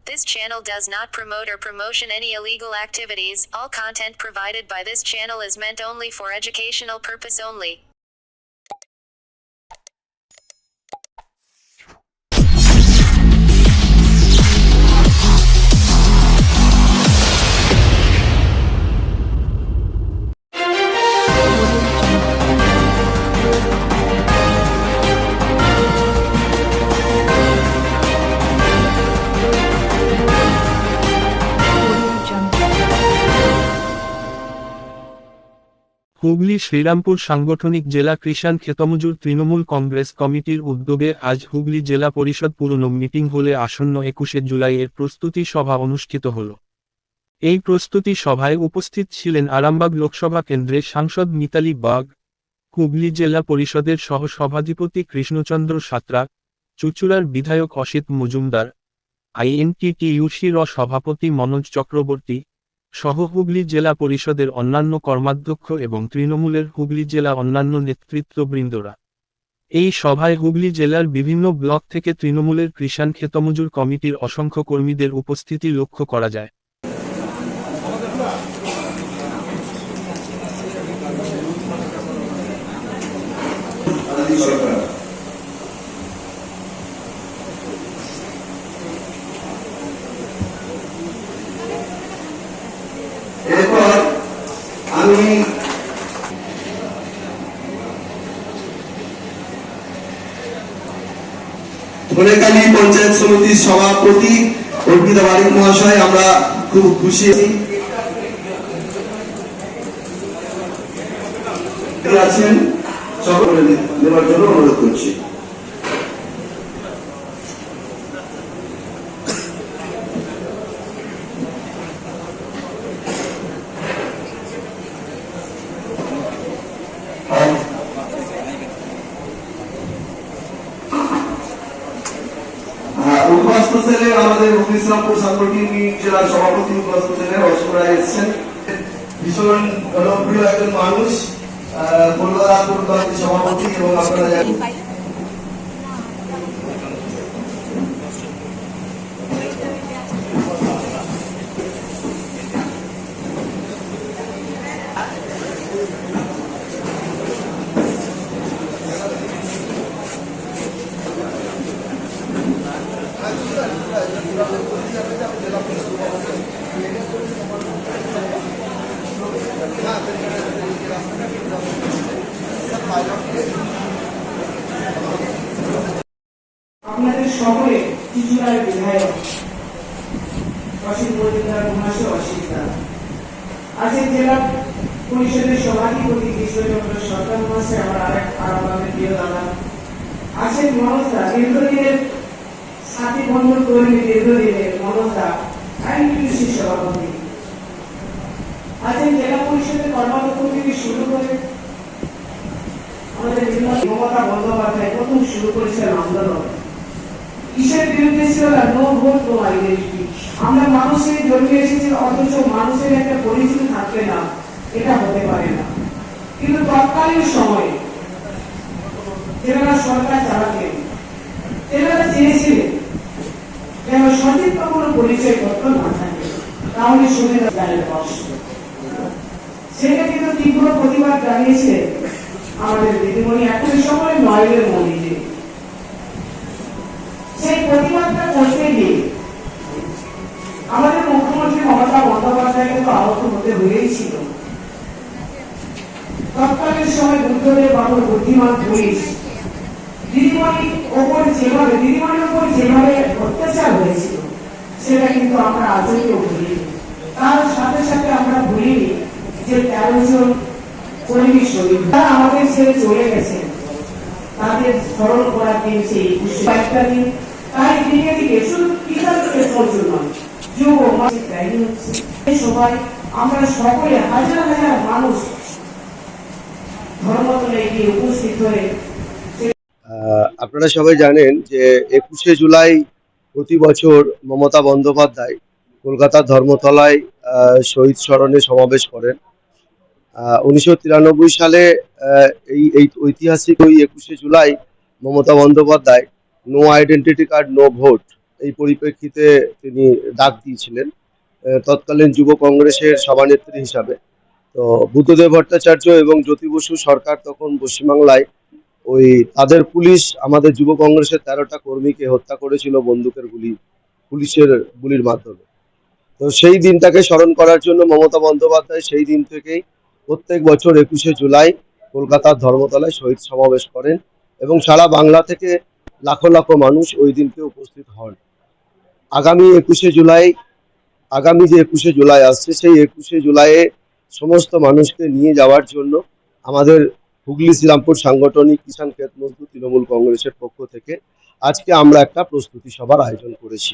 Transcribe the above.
This channel does not promote or promotion any illegal activities. All content provided by this channel is meant only for educational purpose only. Hooghly Serampore সাংগঠনিক জেলা কৃষাণ ক্ষেতমজুর তৃণমূল কংগ্রেস কমিটির উদ্যোগে আজ হুগলি জেলা পরিষদ পুরনো মিটিং হলে আসন্ন ২১শে জুলাই এর প্রস্তুতি সভা অনুষ্ঠিত হল। এই প্রস্তুতি সভায় উপস্থিত ছিলেন আরামবাগ লোকসভা কেন্দ্রের সাংসদ মিতালি বাগ, হুগলি জেলা পরিষদের সহ-সভাধিপতি কৃষ্ণচন্দ্র সাঁতরা, চুঁচুড়ার বিধায়ক অসিত মজুমদার, আইএনটিটিইউসির সভাপতি মনোজ চক্রবর্তী সহ হুগলি জেলা পরিষদের অন্যান্য কর্মাধ্যক্ষ এবং তৃণমূলের হুগলি জেলা অন্যান্য নেতৃত্ববৃন্দরা। এই সভায় হুগলি জেলার বিভিন্ন ব্লক থেকে তৃণমূলের কৃষাণ ক্ষেতমজুর কমিটির অসংখ্য কর্মীদের উপস্থিতি লক্ষ্য করা যায়। এরপর আমি ধনেখালী পঞ্চায়েত সমিতির সভাপতি অর্পিতা বারিক মহাশয়, আমরা খুব খুশি আছেন, সকলে নেওয়ার জন্য অনুরোধ করছি। আমাদের হুগলি শ্রীরামপুর সাংগঠনিক জেলার সভাপতি উদ্বাস্ত ছিলেন অশোক রায় এসছেন, ভীষণ জনপ্রিয় একজন মানুষ, কলকাতা সভাপতি এবং আপনারা জানেন আপনাদের সকলে চুঁচুড়ার বিধায়ক অসিত মজুমদার মহাশয় অসিতা, আজকের জেলা পরিষদের সভাধিপতি কৃষ্ণচন্দ্র সরকার মহাশয়, আমার আরেক আরামবাগের প্রিয় দাদা আছেন মনোজদা, দীর্ঘদিনের সাথী বন্ধন কর্মী, দীর্ঘদিনের মনোজদা আইনটিউসির সভাপতি আছেন, জেলা পরিষদের কর্মাধ্যক্ষ থেকে শুরু করে আমাদের মমতা বন্দ্যোপাধ্যায় প্রথম শুরু করেছিলেন আন্দোলন, কিসের বিরুদ্ধে ছিল না, নো ভোট নো আইডেন্টিটি। আমরা মানুষের জন্মে এসেছি, অথচ মানুষের একটা পরিচয় থাকবে না, এটা হতে পারে না। কিন্তু তৎকালীন সময়ে যারা সরকার চালাতেন এনারা চেয়েছিলেন যেন সঠিক কোনো পরিচয় পত্র না থাকে, তাহলে সুবিধা জানেন কষ্ট। সেটা কিন্তু তীব্র প্রতিবাদ জানিয়েছিলেন আমাদের দিদিমণি, এখন সময় নয়নের মন্দিরে। সেই প্রতিবাদটা করতে গিয়ে আমাদের মুখ্যমন্ত্রী মমতা বন্দ্যোপাধ্যায় কিন্তু আহত হতে হয়েছিল। তৎকালীন সময় বুদ্ধদেব বাবুর বুদ্ধিমান পুলিশ দিদিমণির ওপর যেভাবে অত্যাচার হয়েছিল সেটা কিন্তু আমরা আজও ভুলিনি। তার সাথে সাথে আমরা ভুলিনি যে 13 জন কর্মী শহীদ তারা আমাদের ছেড়ে চলে গেছেন, তাদের স্মরণ করার দিন সেই 21টা দিন। তাই দিকে দিকে শুধু কিষাণকে চলছে নয়, যুব মাসিক দায়ী হচ্ছে। এই সবাই আমরা সকলে হাজার হাজার মানুষ ধর্মতলে গিয়ে উপস্থিত হয়ে। আপনারা সবাই জানেন যে ২১শে জুলাই প্রতি বছর মমতা বন্দ্যোপাধ্যায় কলকাতার ধর্মতলায় শহীদ স্মরণে সমাবেশ করেন। 1993 সালে এই ঐতিহাসিক ওই 21শে July Mamata Bandyopadhyay no identity card no vote এই পরিপ্রেক্ষিতে তিনি ডাক দিয়েছিলেন তৎকালীন যুব কংগ্রেসের সভানেত্রী হিসাবে। তো বুদ্ধদেব ভট্টাচার্য এবং জ্যোতি বসু সরকার তখন পশ্চিমবাংলায় ওই তাদের পুলিশ আমাদের যুব কংগ্রেসের 13টা কর্মীকে হত্যা করেছিল পুলিশের গুলির মাধ্যমে। তো সেই দিনটাকে স্মরণ করার জন্য মমতা বন্দ্যোপাধ্যায় সেই দিন থেকেই প্রত্যেক বছর 21শে জুলাই কলকাতার ধর্মতলায় শহীদ সমাবেশ করেন এবং সারা বাংলা থেকে লাখো লাখো মানুষ ওই দিনকে উপস্থিত হন। আগামী যে 21শে জুলাই আসছে, সেই 21শে জুলাইয়ে সমস্ত মানুষকে নিয়ে যাওয়ার জন্য আমাদের হুগলি শ্রীরামপুর সাংগঠনিক কিষাণ ক্ষেত মজদুর তৃণমূল কংগ্রেসের পক্ষ থেকে আজকে আমরা একটা প্রস্তুতি সভার আয়োজন করেছি।